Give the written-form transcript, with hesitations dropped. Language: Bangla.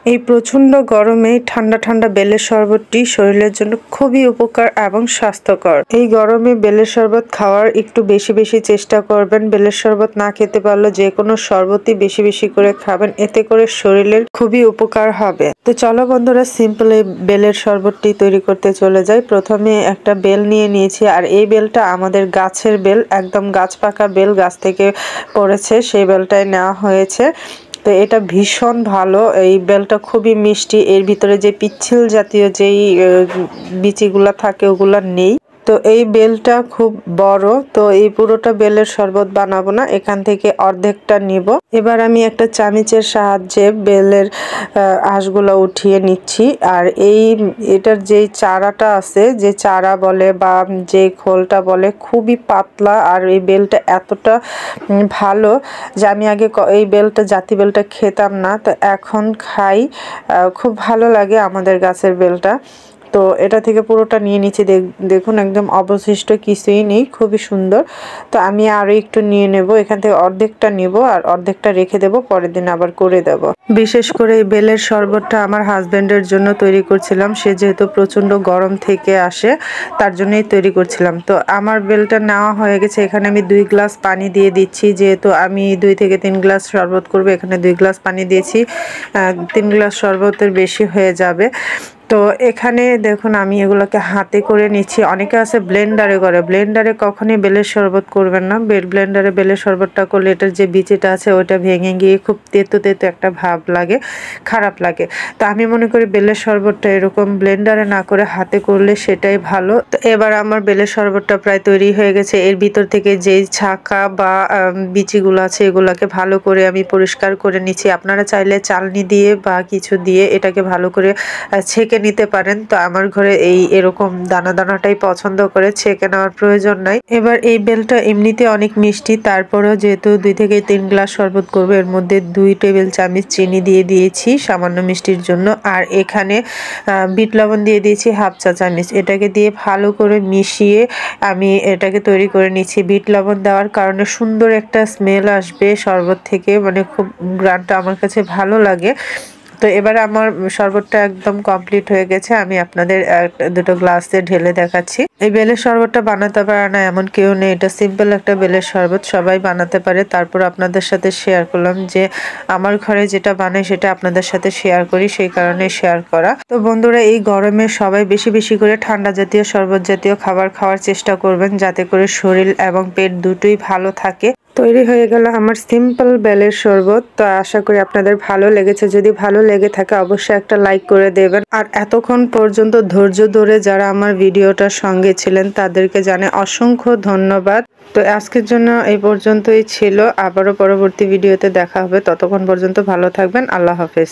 এই প্রচণ্ড গরমে ঠান্ডা ঠান্ডা বেলের শরবতটি শরীরের জন্য খুবই উপকার এবং স্বাস্থ্যকর। এই গরমে বেলের শরবত খাওয়ার একটু বেশি বেশি চেষ্টা করবেন। বেলের শরবত না খেতে পারলে যে কোনো শরবতই বেশি বেশি করে খাবেন, এতে করে শরীরের খুবই উপকার হবে। তো চলো বন্ধুরা, সিম্পল এই বেলের শরবতটি তৈরি করতে চলে যাই। প্রথমে একটা বেল নিয়ে নিয়েছি, আর এই বেলটা আমাদের গাছের বেল, একদম গাছ পাকা বেল, গাছ থেকে পড়েছে সেই বেলটাই নেওয়া হয়েছে। তো এটা ভীষণ ভালো, এই বেলটা খুবই মিষ্টি, এর ভিতরে যে পিচ্ছিল জাতীয় যেই বিচিগুলা থাকে ওগুলা নেই। তো এই বেলটা খুব বড়, তো এই পুরোটা বেলের শরবত বানাবো না, এখান থেকে অর্ধেকটা নিব। এবার আমি একটা চামচের সাহায্যে বেলের আঁশগুলো উঠিয়ে নিচ্ছি। আর এটার যেই চারাটা আছে, যে চারা বলে বা যে খোলটা বলে, খুবই পাতলা। আর এই বেলটা এতটা ভালো যে আমি আগে এই বেলটা, জাতি বেলটা খেতাম না, তো এখন খাই, খুব ভালো লাগে আমাদের গাছের বেলটা। তো এটা থেকে পুরোটা নিয়ে নিচ্ছি, দেখুন একদম অবশিষ্ট কিছুই নেই, খুবই সুন্দর। তো আমি আরও একটু নিয়ে নেব, এখান থেকে অর্ধেকটা নিব আর অর্ধেকটা রেখে দেব, পরের দিন আবার করে দেব। বিশেষ করে এই বেলের শরবতটা আমার হাজব্যান্ডের জন্য তৈরি করছিলাম, সে যেহেতু প্রচণ্ড গরম থেকে আসে তার জন্যই তৈরি করছিলাম। তো আমার বেলটা নেওয়া হয়ে গেছে, এখানে আমি 2 গ্লাস পানি দিয়ে দিচ্ছি, যেহেতু আমি 2 থেকে 3 গ্লাস শরবত করব, এখানে 2 গ্লাস পানি দিয়েছি, 3 গ্লাস শরবতের বেশি হয়ে যাবে। তো এখানে দেখুন আমি এগুলোকে হাতে করে নিচ্ছি। অনেকে আছে ব্লেন্ডারে করে, ব্লেন্ডারে কখনই বেলের শরবত করবেন না। ব্লেন্ডারে বেলের শরবতটা করলে এটার যে বিচিটা আছে ওটা ভেঙে গিয়ে খুব তেতো তেতো একটা ভাব লাগে, খারাপ লাগে। তো আমি মনে করি বেলের শরবতটা এরকম ব্লেন্ডারে না করে হাতে করলে সেটাই ভালো। তো এবার আমার বেলের শরবতটা প্রায় তৈরি হয়ে গেছে। এর ভিতর থেকে যেই ছাকা বা বিচিগুলো আছে এগুলোকে ভালো করে আমি পরিষ্কার করে নিচ্ছি। আপনারা চাইলে চালনি দিয়ে বা কিছু দিয়ে এটাকে ভালো করে ছেঁকে নিতে পারেন। তো আমার ঘরে এরকম দানা দানাটাই পছন্দ করে, ছেঁকে নেওয়ার প্রয়োজন নাই। এবার এই বেলটা এমনিতে অনেক মিষ্টি, তারপরেও যেহেতু 2 থেকে 3 গ্লাস শরবত করবো, এর মধ্যে 2 টেবিল চামচ চিনি দিয়ে দিয়েছি সামান্য মিষ্টির জন্য। আর এখানে বিট লবণ দিয়ে দিয়েছি 1/2 চা চামচ। এটাকে দিয়ে ভালো করে মিশিয়ে আমি এটাকে তৈরি করে নিচ্ছি। বিট লবণ দেওয়ার কারণে সুন্দর একটা স্মেল আসবে শরবত থেকে, মানে খুব গ্রানটা আমার কাছে ভালো লাগে। তো এবার আমার শরবতটা একদম কমপ্লিট হয়ে গেছে, আমি আপনাদের 2টো গ্লাসে ঢেলে দেখাচ্ছি। এই বেলের শরবতটা বানাতে পারে না এমন কেউ নেই, এটা সিম্পল একটা বেলের শরবত, সবাই বানাতে পারে। তারপর আপনাদের সাথে শেয়ার করলাম যে আমার ঘরে যেটা বানাই সেটা আপনাদের সাথে শেয়ার করি, সেই কারণে শেয়ার করা। তো বন্ধুরা, এই গরমে সবাই বেশি বেশি করে ঠান্ডা জাতীয়, শরবত জাতীয় খাবার খাওয়ার চেষ্টা করবেন, যাতে করে শরীর এবং পেট দুটোই ভালো থাকে। তৈরি হয়ে গেল আমার সিম্পল বেলের শরবত। তো আশা করি আপনাদের ভালো লেগেছে। যদি ভালো লেগে থাকে অবশ্যই একটা লাইক করে দেবেন। আর এতক্ষণ পর্যন্ত ধৈর্য ধরে যারা আমার ভিডিওটার সঙ্গে ছিলেন তাদেরকে জানাই অসংখ্য ধন্যবাদ। তো আজকের জন্য এই পর্যন্তই ছিল, আবারও পরবর্তী ভিডিওতে দেখা হবে। ততক্ষণ পর্যন্ত ভালো থাকবেন। আল্লাহ হাফেজ।